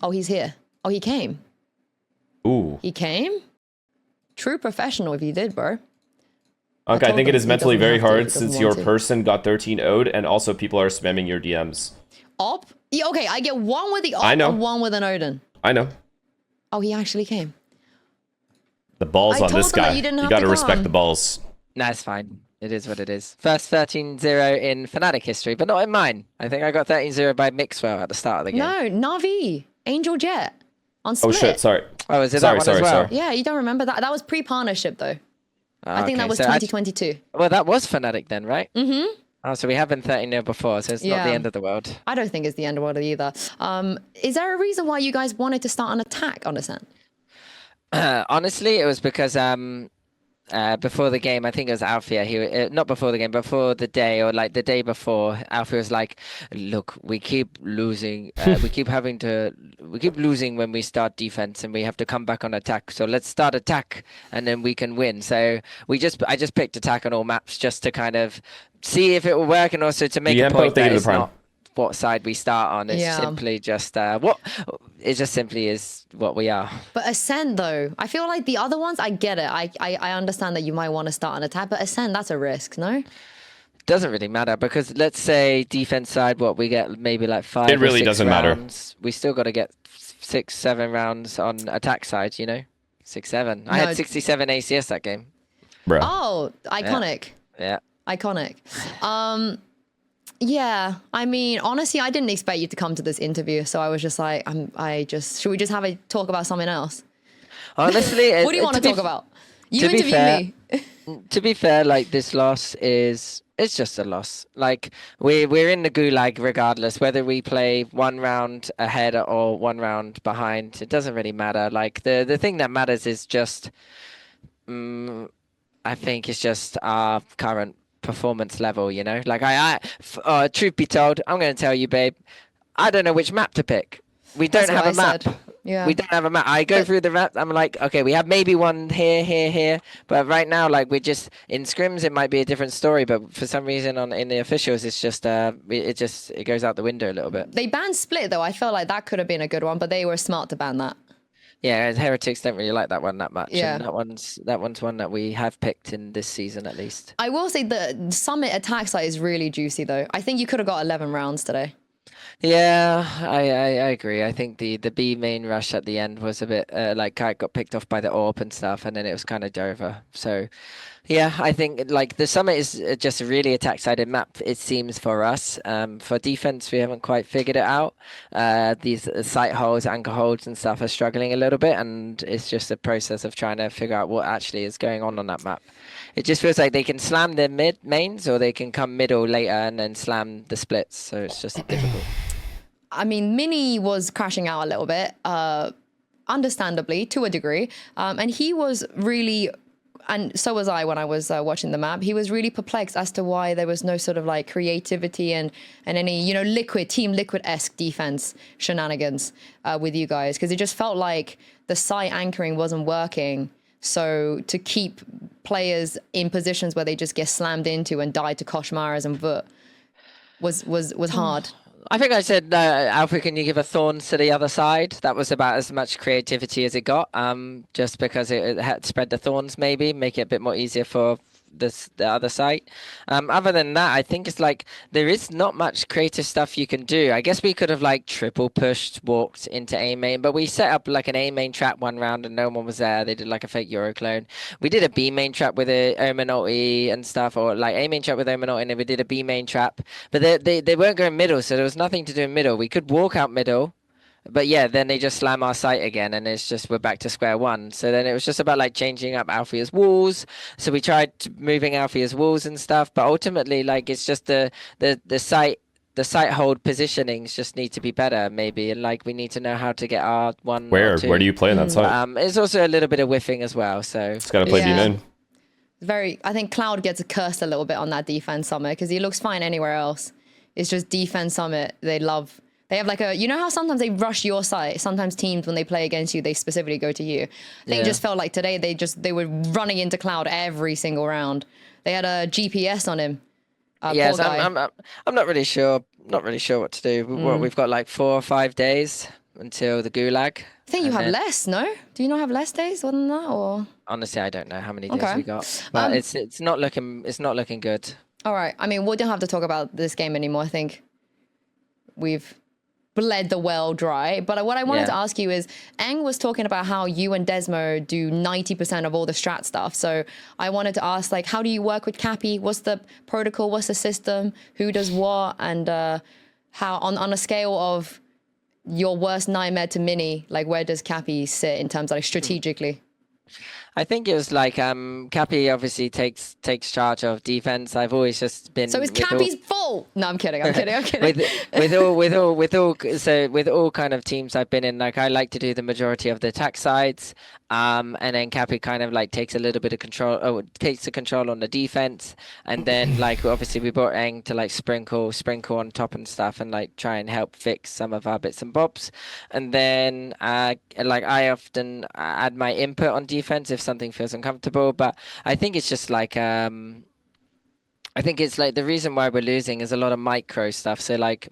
Oh, he's here. Oh, he came. Ooh. He came? True professional if you did, bro. Okay, I think it is mentally very hard since your to. person got 13 0'd and also people are spamming your DMs. Op? Yeah, okay, I get one with the op I know. and one with an Odin. I know. Oh, he actually came. The balls on this guy. You gotta respect the balls. That's fine. It is what it is. First 13-0 in Fnatic history, but not in mine. I think I got 13-0 by Mixwell at the start of the game. No, Na'Vi. Angel Jet. On Split. Oh shit, sorry. Oh, is it that one as well? Yeah, you don't remember that? That was pre-partnership though. I think that was so 2022. Well, that was Fnatic then, right? Mm-hmm. Oh, so we have been 13-0 before, so it's not the end of the world. I don't think it's the end of the world either. Is there a reason why you guys wanted to start an attack on Ascent? Honestly, it was because before the game, I think it was Alfia. Not before the game, before the day or like the day before. Alfia was like, "Look, we keep losing. we keep losing when we start defense, and we have to come back on attack. So let's start attack, and then we can win." So I just picked attack on all maps just to kind of see if it will work, and also to make a point that it's not what side we start on. It's simply just it just simply is what we are. But Ascent though, I feel like the other ones, I get it. I understand that you might want to start an attack, but Ascent, that's a risk, no? Doesn't really matter because let's say defense side, we get maybe like 5 it really or 6 doesn't rounds. We still got to get 6-7 rounds on attack side, you know, 6-7. I had 67 ACS that game. Bro. Oh, iconic. Yeah. Iconic. Yeah, I mean, honestly, I didn't expect you to come to this interview, so I was just like, should we just have a talk about something else? Honestly, what do you want to talk about? You interviewed me. To be fair, like this loss it's just a loss. Like we're in the gulag regardless, whether we play 1 round ahead or 1 round behind. It doesn't really matter. Like the thing that matters is just, I think it's just our current performance level, you know. Like truth be told, I'm going to tell you, babe, I don't know which map to pick. We don't have a map. Yeah. We don't have a map. I go through the map. I'm like, okay, we have maybe one here, but right now, like we're just in scrims. It might be a different story, but for some reason in the officials, it's just it goes out the window a little bit. They banned Split though. I felt like that could have been a good one, but they were smart to ban that. Yeah, Heretics don't really like that one that much. Yeah. And that one's one that we have picked in this season at least. I will say the Summit attack site is really juicy though. I think you could have got 11 rounds today. Yeah, I agree. I think the B main rush at the end was a bit like got picked off by the AWP and stuff, and then it was kind of over. So yeah, I think like the Summit is just a really attack-sided map, it seems, for us. For defense, we haven't quite figured it out. These site holds, anchor holds and stuff are struggling a little bit, and it's just a process of trying to figure out what actually is going on that map. It just feels like they can slam their mains, or they can come middle later and then slam the splits, so it's just difficult. I mean, Mini was crashing out a little bit, understandably, to a degree, and he was really... And so was I when I was watching the map. He was really perplexed as to why there was no sort of like creativity and any, you know, Team Liquid-esque defense shenanigans with you guys. Because it just felt like the site anchoring wasn't working. So to keep players in positions where they just get slammed into and die to Koshmaras and Vut was hard. I think I said, Alfie, can you give a Thorns to the other side? That was about as much creativity as it got, just because it had spread the Thorns, maybe, make it a bit more easier for the other side. Other than that, I think it's like there is not much creative stuff you can do. I guess we could have like triple pushed, walked into A main, but we set up like an A main trap 1 round and no one was there. They did like a fake Euro clone. We did a B main trap with a Omen ulti and stuff, or like A main trap with Omen ulti, and then we did a B main trap. But they weren't going middle, so there was nothing to do in middle. We could walk out middle. But yeah, then they just slam our site again, and it's just we're back to square one. So then it was just about like changing up Alfia's walls. So we tried moving Alfia's walls and stuff, but ultimately, like it's just the site hold positionings just need to be better, maybe, and like we need to know how to get our one. Where do you play in that site? It's also a little bit of whiffing as well. So it's got to play D-main. I think Cloud gets cursed a little bit on that defense Summit because he looks fine anywhere else. It's just defense Summit. They have like you know how sometimes they rush your site? Sometimes teams, when they play against you, they specifically go to you. They just felt like today they were running into Cloud every single round. They had a GPS on him. Yes, I'm not really sure. Not really sure what to do. We've got like 4 or 5 days until the Gulag. I think you have less, no? Do you not have less days than that, or? Honestly, I don't know how many days we got, but it's not looking good. All right. I mean, we don't have to talk about this game anymore. I think we've bled the well dry. But what I wanted to ask you is, Eng was talking about how you and Desmo do 90% of all the strat stuff. So I wanted to ask, like, how do you work with Cappy? What's the protocol? What's the system? Who does what? And how, on a scale of your worst nightmare to Mini, like, where does Cappy sit in terms of, like, strategically? I think it was like Cappy obviously takes charge of defense. I've always just been. So it's Cappy's fault. No, I'm kidding. with all kind of teams I've been in, like I like to do the majority of the attack sides, and then Cappy kind of like takes a little bit of control, takes the control on the defense, and then like obviously we brought Eng to like sprinkle on top and stuff, and like try and help fix some of our bits and bobs, and then like I often add my input on defense if something feels uncomfortable. But I think it's just like I think it's like the reason why we're losing is a lot of micro stuff. So like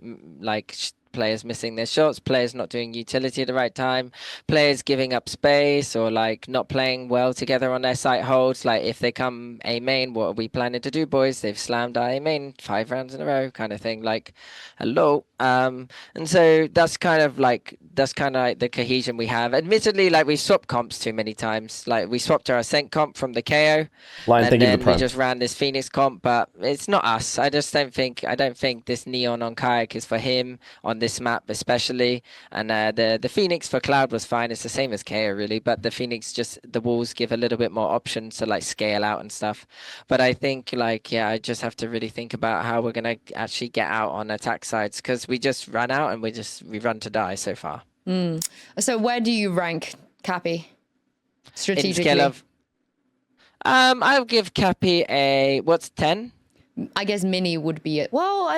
players missing their shots, players not doing utility at the right time, players giving up space, or like not playing well together on their site holds. Like if they come A main, what are we planning to do, boys? They've slammed our A main 5 rounds in a row, kind of thing. Like, hello. And so that's kind of like the cohesion we have. Admittedly, like we swapped comps too many times. Like we swapped our Ascent comp from the KO, and then we just ran this Phoenix comp. But it's not us. I don't think this Neon on Kayak is for him on this map especially. And the Phoenix for Cloud was fine. It's the same as KO really, but the Phoenix just the walls give a little bit more options to like scale out and stuff. But I think like I just have to really think about how we're gonna actually get out on attack sides, because we just ran out and we run to die so far. So where do you rank Cappy strategically? In scale of, I'll give Cappy a 10. I guess Mini would be it. Well,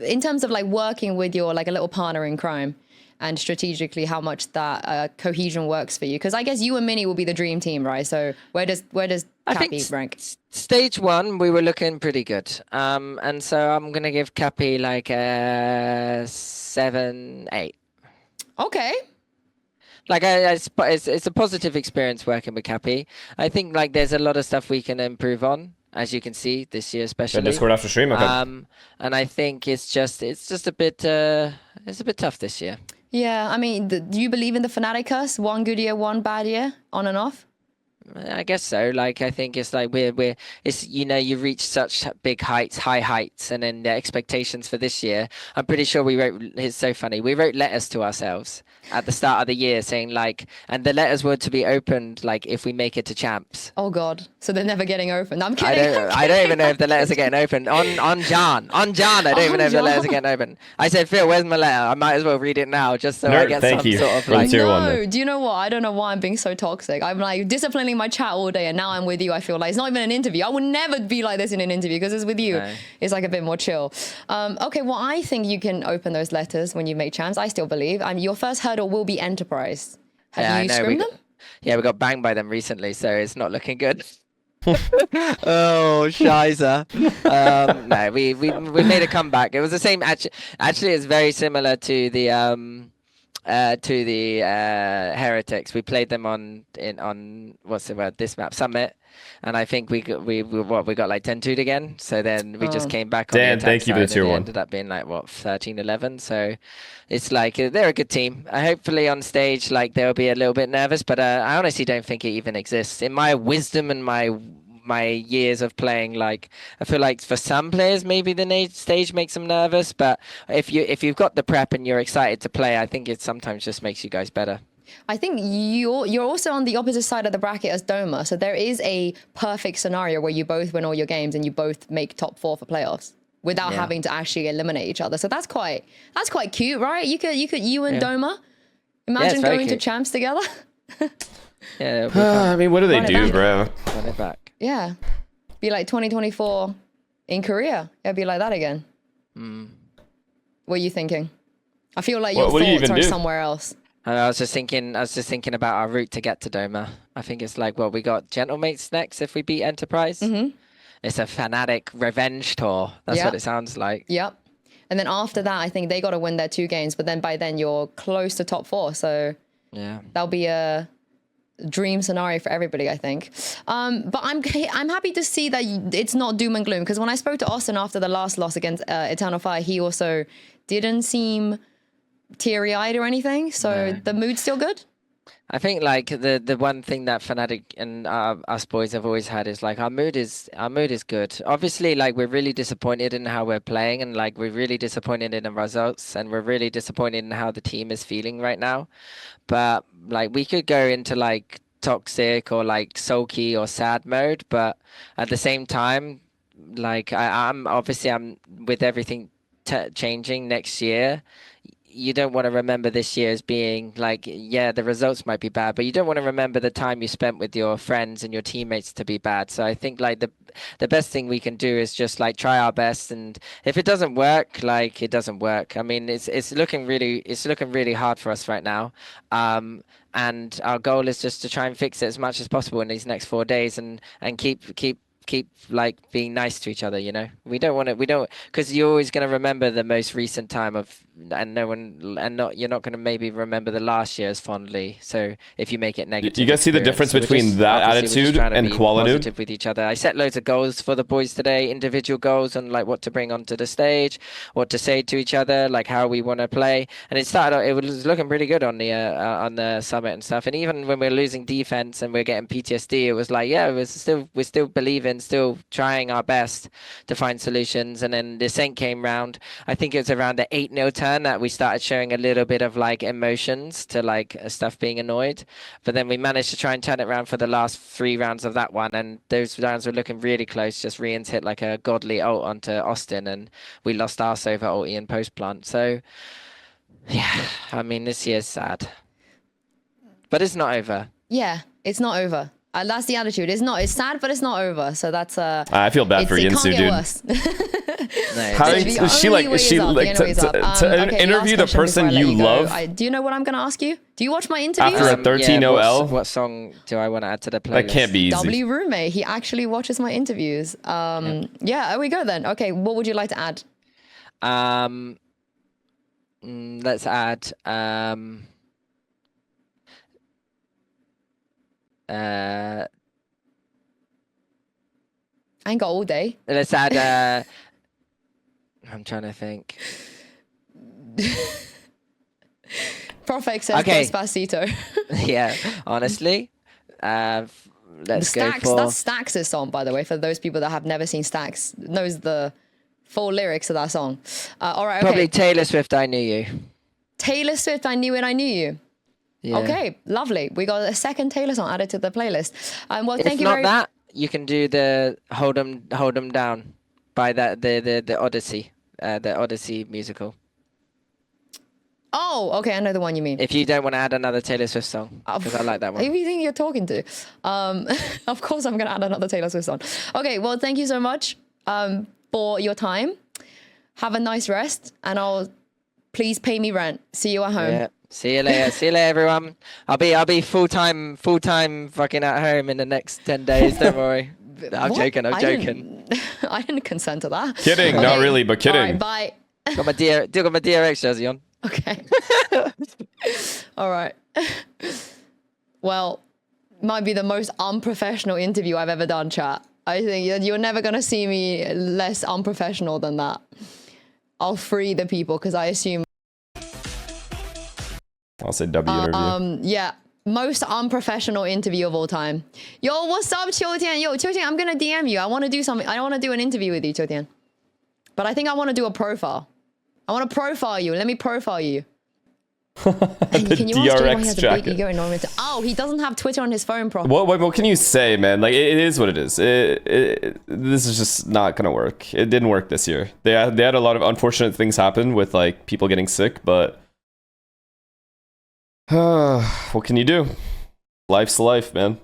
in terms of like working with your like a little partner in crime, and strategically how much that cohesion works for you, because I guess you and Mini will be the dream team, right? So where does Cappy rank? Stage 1 we were looking pretty good, and so I'm gonna give Cappy like a 7-8. Okay. Like it's a positive experience working with Cappy. I think like there's a lot of stuff we can improve on, as you can see this year especially. Discord after stream, okay. And I think it's just a bit tough this year. Yeah, I mean, do you believe in the Fnatic curse? 1 good year, 1 bad year, on and off? I guess so. Like I think it's like it's you reach such big heights, high heights, and then the expectations for this year. I'm pretty sure it's so funny. We wrote letters to ourselves at the start of the year saying like, and the letters were to be opened like if we make it to champs. Oh God! So they're never getting opened. I'm kidding. I don't even know if the letters are getting opened on Jan. I don't even know if the letters are getting opened. I said, Phil, where's my letter? I might as well read it now just so I get some sort of like. No, do you know what? I don't know why I'm being so toxic. I'm like disciplining my chat all day, and now I'm with you. I feel like it's not even an interview. I would never be like this in an interview, because it's with you. No. It's like a bit more chill. Okay, well, I think you can open those letters when you make champs. I still believe. Your first hurdle will be Enterprise. Have you scrimmed them? Yeah, we got banged by them recently, so it's not looking good. Oh, Shiza. No, we made a comeback. It was the same. Actually, it's very similar to the Heretics. We played them on what's the word? This map, Summit, and I think we got like 10-2 again. So then we just came back on the attack thank you for the side, and 2-1. it ended up being like 13-11. So it's like they're a good team. Hopefully on stage, like they'll be a little bit nervous, but I honestly don't think it even exists. In my wisdom and my years of playing, like I feel like for some players maybe the stage makes them nervous, but if you've got the prep and you're excited to play, I think it sometimes just makes you guys better. I think you're also on the opposite side of the bracket as Doma, so there is a perfect scenario where you both win all your games and you both make top 4 for playoffs without having to actually eliminate each other. So that's quite cute, right? You and Doma imagine going to champs together. Yeah, I mean, what do they do, bro? Run it back. Yeah, be like 2024 in Korea. It'll be like that again. What are you thinking? I feel like your thoughts are somewhere else. I was just thinking about our route to get to Doma. I think it's like, well, we got Gentlemates next if we beat Enterprise. It's a Fnatic revenge tour. That's what it sounds like. Yep. And then after that, I think they got to win their 2 games. But then by then, you're close to top 4. So yeah, that'll be a dream scenario for everybody, I think. But I'm happy to see that it's not doom and gloom. Because when I spoke to Austin after the last loss against Eternal Fire, he also didn't seem teary-eyed or anything. So the mood's still good? I think like the one thing that Fnatic and us boys have always had is like our mood is good. Obviously, like we're really disappointed in how we're playing, and like we're really disappointed in the results, and we're really disappointed in how the team is feeling right now. But like we could go into like toxic or like sulky or sad mode, but at the same time, like I'm with everything changing next year. You don't want to remember this year as being like, yeah, the results might be bad, but you don't want to remember the time you spent with your friends and your teammates to be bad. So I think like the best thing we can do is just like try our best, and if it doesn't work, like it doesn't work. I mean, it's looking really hard for us right now. And our goal is just to try and fix it as much as possible in these next 4 days, and keep like being nice to each other, you know. We don't because you're always going to remember the most recent time you're not going to maybe remember the last year as fondly. So if you make it negative, you guys see the difference between that attitude and quality with each other. I set loads of goals for the boys today, individual goals on like what to bring onto the stage, what to say to each other, like how we want to play. And it was looking pretty good on the summit and stuff. And even when we're losing defense and we're getting PTSD, it was like, yeah, we're still believing, still trying our best to find solutions. And then the Saint came round. I think it was around the 8-0 turn that we started showing a little bit of like emotions to like stuff being annoyed. But then we managed to try and turn it around for the last 3 rounds of that one. And those rounds were looking really close. Just Rian's hit like a godly ult onto Austin, and we lost arse over ulti and post plant. So yeah, I mean, this year's sad. But it's not over. Yeah, it's not over. That's the attitude. It's sad, but it's not over. So that's I feel bad for Yinsu, dude. To interview the person you love. Do you know what I'm going to ask you? Do you watch my interviews? After a 13-0 L? What song do I want to add to the playlist? That can't be easy. W Roommate. He actually watches my interviews. Yeah, there we go then. Okay, what would you like to add? Let's add... I ain't got all day. Let's add I'm trying to think. Profex says Despacito. Yeah, honestly. Let's go Stacks, for... That's Stacks' song, by the way, for those people that have never seen Stacks. Knows the full lyrics of that song. All right, okay. Probably Taylor Swift, I Knew You. Taylor Swift, I Knew It, I Knew You. Yeah. Okay, lovely. We got a second Taylor song added to the playlist. Well, thank you very much. If not that, you can do the Hold 'Em Down by the Odyssey, the Odyssey musical. Oh, okay, I know the one you mean. If you don't want to add another Taylor Swift song, because I like that one. Who do you think you're talking to? Of course I'm going to add another Taylor Swift song. Okay, well, thank you so much for your time. Have a nice rest, and please pay me rent. See you at home. Yeah. See you later. See you later, everyone. I'll be full time fucking at home in the next 10 days. Don't worry. I'm joking. I didn't consent to that. Kidding. Okay. Not really, but kidding. All right, bye. Got my DRX jersey on. Okay. All right. Well, might be the most unprofessional interview I've ever done, chat. I think you're never going to see me less unprofessional than that. I'll free the people because I assume. I'll say W interview. Yeah. Most unprofessional interview of all time. Yo, what's up, Qiutian? Yo, Qiutian, I'm going to DM you. I want to do something. I want to do an interview with you, Qiutian. But I think I want to do a profile. I want to profile you. Let me profile you. The can you DRX jacket. Oh, he doesn't have Twitter on his phone properly. What can you say, man? Like, it is what it is. This is just not going to work. It didn't work this year. They had a lot of unfortunate things happen with, like, people getting sick, but... what can you do? Life's life, man.